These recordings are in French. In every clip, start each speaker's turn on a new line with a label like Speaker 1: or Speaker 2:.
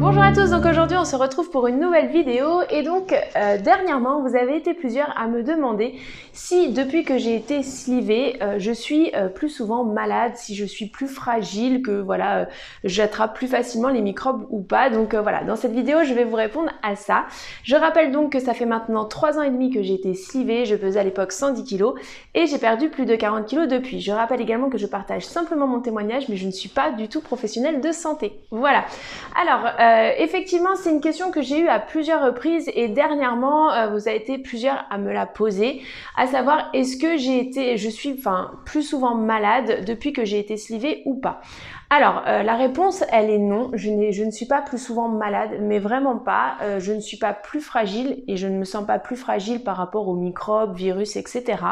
Speaker 1: Bonjour à tous, donc aujourd'hui on se retrouve pour une nouvelle vidéo et donc dernièrement vous avez été plusieurs à me demander si depuis que j'ai été slivée je suis plus souvent malade, si je suis plus fragile, que voilà j'attrape plus facilement les microbes ou pas. Donc voilà, dans cette vidéo je vais vous répondre à ça. Je rappelle donc que ça fait maintenant 3 ans et demi que j'ai été slivée, je pesais à l'époque 110 kg et j'ai perdu plus de 40 kg depuis. Je rappelle également que je partage simplement mon témoignage mais je ne suis pas du tout professionnelle de santé. Voilà. Alors effectivement, c'est une question que j'ai eue à plusieurs reprises et dernièrement, vous avez été plusieurs à me la poser, à savoir est-ce que je suis plus souvent malade depuis que j'ai été slivée ou pas. Alors, la réponse, elle est non. Je ne suis pas plus souvent malade, mais vraiment pas. Je ne suis pas plus fragile et je ne me sens pas plus fragile par rapport aux microbes, virus, etc.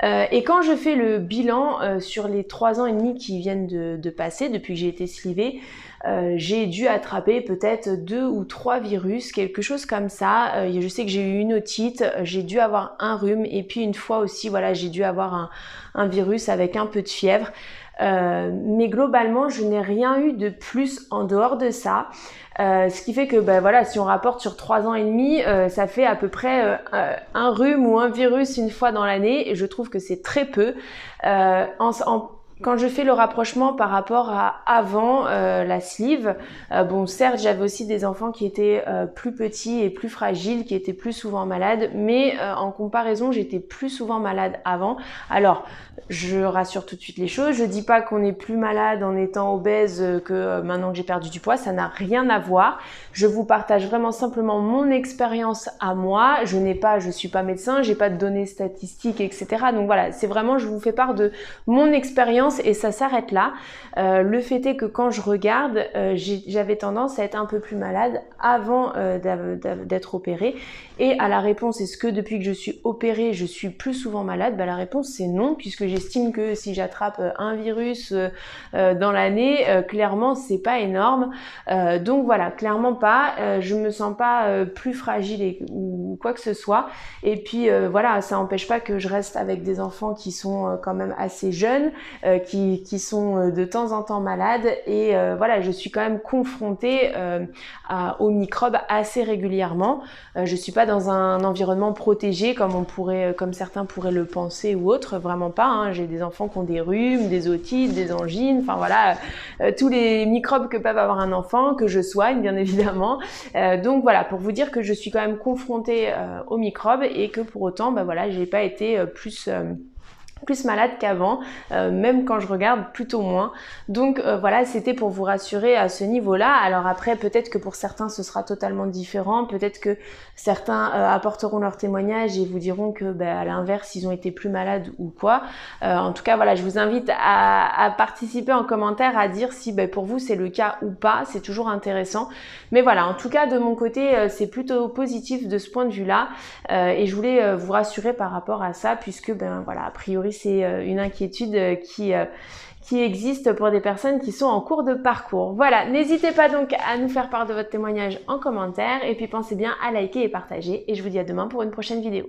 Speaker 1: Et quand je fais le bilan sur les 3 ans et demi qui viennent de passer depuis que j'ai été slivée, j'ai dû attraper peut-être 2 ou 3 virus, quelque chose comme ça. Je sais que j'ai eu une otite, j'ai dû avoir un rhume et puis une fois aussi, voilà, j'ai dû avoir un virus avec un peu de fièvre. Mais globalement, je n'ai rien eu de plus en dehors de ça. Ce qui fait que voilà, si on rapporte sur 3 ans et demi, ça fait à peu près un rhume ou un virus une fois dans l'année et je trouve que c'est très peu. Quand je fais le rapprochement par rapport à avant la sleeve, bon certes j'avais aussi des enfants qui étaient plus petits et plus fragiles, qui étaient plus souvent malades, mais en comparaison j'étais plus souvent malade avant. Alors je rassure tout de suite les choses, je dis pas qu'on est plus malade en étant obèse que maintenant que j'ai perdu du poids, ça n'a rien à voir. Je vous partage vraiment simplement mon expérience à moi, je suis pas médecin, j'ai pas de données statistiques, etc. Donc voilà, c'est vraiment, je vous fais part de mon expérience et ça s'arrête là. Le fait est que quand je regarde, j'avais tendance à être un peu plus malade avant d'être opérée. Et à la réponse, est-ce que depuis que je suis opérée, je suis plus souvent malade? La réponse c'est non, puisque j'estime que si j'attrape un virus dans l'année, clairement c'est pas énorme. Donc voilà, clairement pas. Je me sens pas plus fragile ou quoi que ce soit. Et puis voilà, ça n'empêche pas que je reste avec des enfants qui sont quand même assez jeunes, qui sont de temps en temps malades et voilà, je suis quand même confrontée aux microbes assez régulièrement. Je suis pas dans un environnement protégé comme certains pourraient le penser ou autre, vraiment pas, hein. J'ai des enfants qui ont des rhumes, des otites, des angines, enfin voilà, tous les microbes que peut avoir un enfant, que je soigne bien évidemment. Donc voilà, pour vous dire que je suis quand même confrontée aux microbes et que pour autant, voilà, j'ai pas été plus malade qu'avant, même quand je regarde plutôt moins. Donc voilà, c'était pour vous rassurer à ce niveau-là. Alors après, peut-être que pour certains ce sera totalement différent, peut-être que certains apporteront leur témoignage et vous diront que à l'inverse ils ont été plus malades ou quoi. En tout cas voilà, je vous invite à participer en commentaire, à dire si pour vous c'est le cas ou pas, c'est toujours intéressant. Mais voilà, en tout cas de mon côté c'est plutôt positif de ce point de vue-là et je voulais vous rassurer par rapport à ça, puisque voilà, a priori c'est une inquiétude qui existe pour des personnes qui sont en cours de parcours. Voilà, n'hésitez pas donc à nous faire part de votre témoignage en commentaire et puis pensez bien à liker et partager et je vous dis à demain pour une prochaine vidéo.